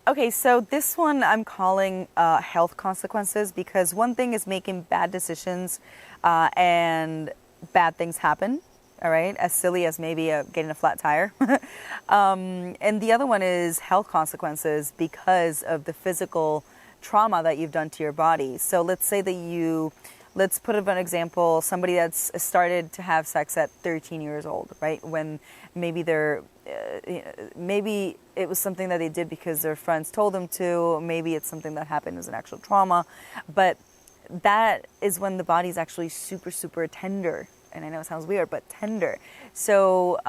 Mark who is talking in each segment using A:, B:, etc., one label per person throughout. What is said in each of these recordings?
A: Okay, so this one I'm calling health consequences, because one thing is making bad decisions and bad things happen, all right, as silly as maybe getting a flat tire. And the other one is health consequences because of the physical trauma that you've done to your body. So let's say that let's put up an example, somebody that's started to have sex at 13 years old, right? When maybe maybe it was something that they did because their friends told them to, maybe it's something that happened as an actual trauma, but that is when the body's actually super, super tender. And I know it sounds weird, but tender. So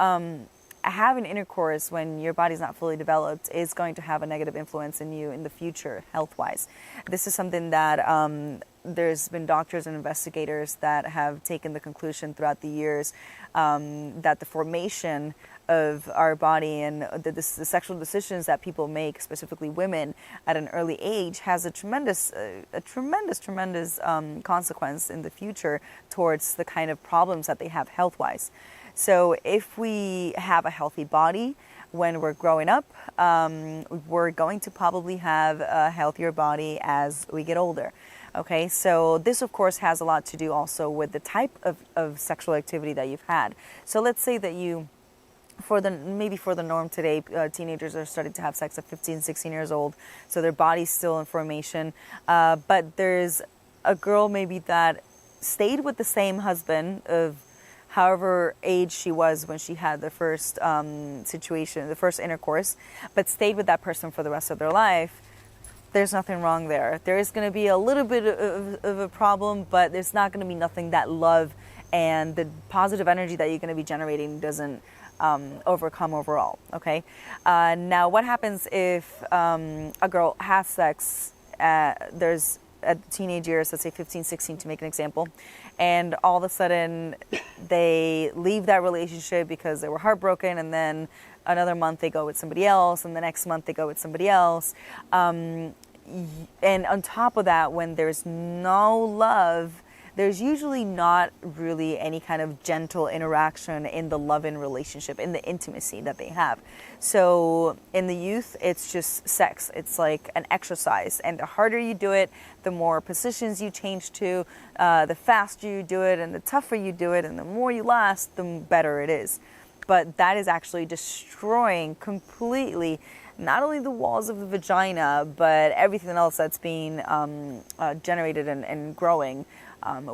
A: having intercourse when your body's not fully developed is going to have a negative influence in you in the future, health-wise. This is something that there's been doctors and investigators that have taken the conclusion throughout the years that the formation of our body and the sexual decisions that people make, specifically women, at an early age, has a tremendous consequence in the future towards the kind of problems that they have health-wise. So if we have a healthy body when we're growing up, we're going to probably have a healthier body as we get older. Okay, so this of course has a lot to do also with the type of sexual activity that you've had. So let's say that maybe for the norm today, teenagers are starting to have sex at 15, 16 years old, so their body's still in formation. But there's a girl maybe that stayed with the same husband of however age she was when she had the first the first intercourse, but stayed with that person for the rest of their life. There's nothing wrong there. There is going to be a little bit of a problem, but there's not going to be nothing that love and the positive energy that you're going to be generating doesn't overcome overall, okay? Now, what happens if a girl has sex, there's at teenage years, let's say 15, 16 to make an example, and all of a sudden they leave that relationship because they were heartbroken, and then another month they go with somebody else, and the next month they go with somebody else. And on top of that, when there's no love, there's usually not really any kind of gentle interaction in the love-in relationship, in the intimacy that they have. So in the youth, it's just sex. It's like an exercise. And the harder you do it, the more positions you change to, the faster you do it, and the tougher you do it, and the more you last, the better it is. But that is actually destroying completely not only the walls of the vagina, but everything else that's being generated and growing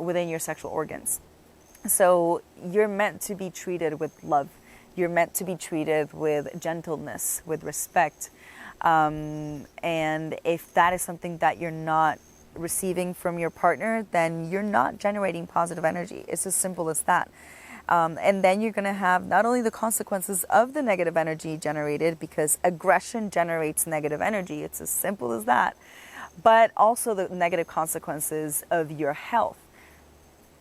A: within your sexual organs. So you're meant to be treated with love. You're meant to be treated with gentleness, with respect. And if that is something that you're not receiving from your partner, then you're not generating positive energy. It's as simple as that. And then you're going to have not only the consequences of the negative energy generated, because aggression generates negative energy. It's as simple as that. But also the negative consequences of your health.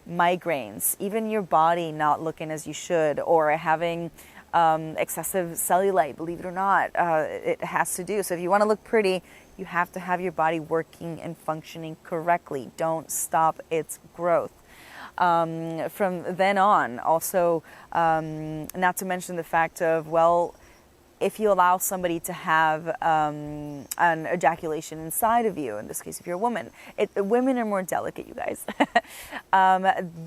A: Migraines, even your body not looking as you should, or having excessive cellulite, believe it or not, it has to do. So if you want to look pretty, you have to have your body working and functioning correctly. Don't stop its growth. From then on, also, not to mention the fact of, well, if you allow somebody to have an ejaculation inside of you, in this case if you're a woman, women are more delicate, you guys.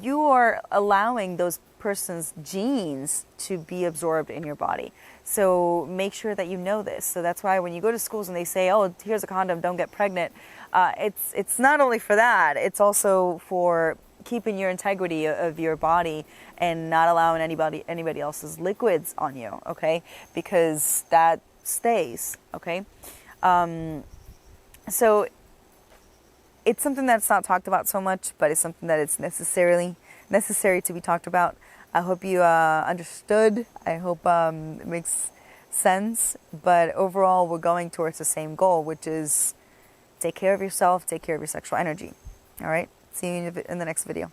A: You are allowing those person's genes to be absorbed in your body. So make sure that you know this. So that's why when you go to schools and they say, oh, here's a condom, don't get pregnant, it's not only for that, it's also for keeping your integrity of your body and not allowing anybody else's liquids on you, okay? Because that stays, okay? So it's something that's not talked about so much, but it's something that it's necessary to be talked about. I hope you understood. I hope it makes sense. But overall, we're going towards the same goal, which is take care of yourself, take care of your sexual energy. All right? See you in the next video.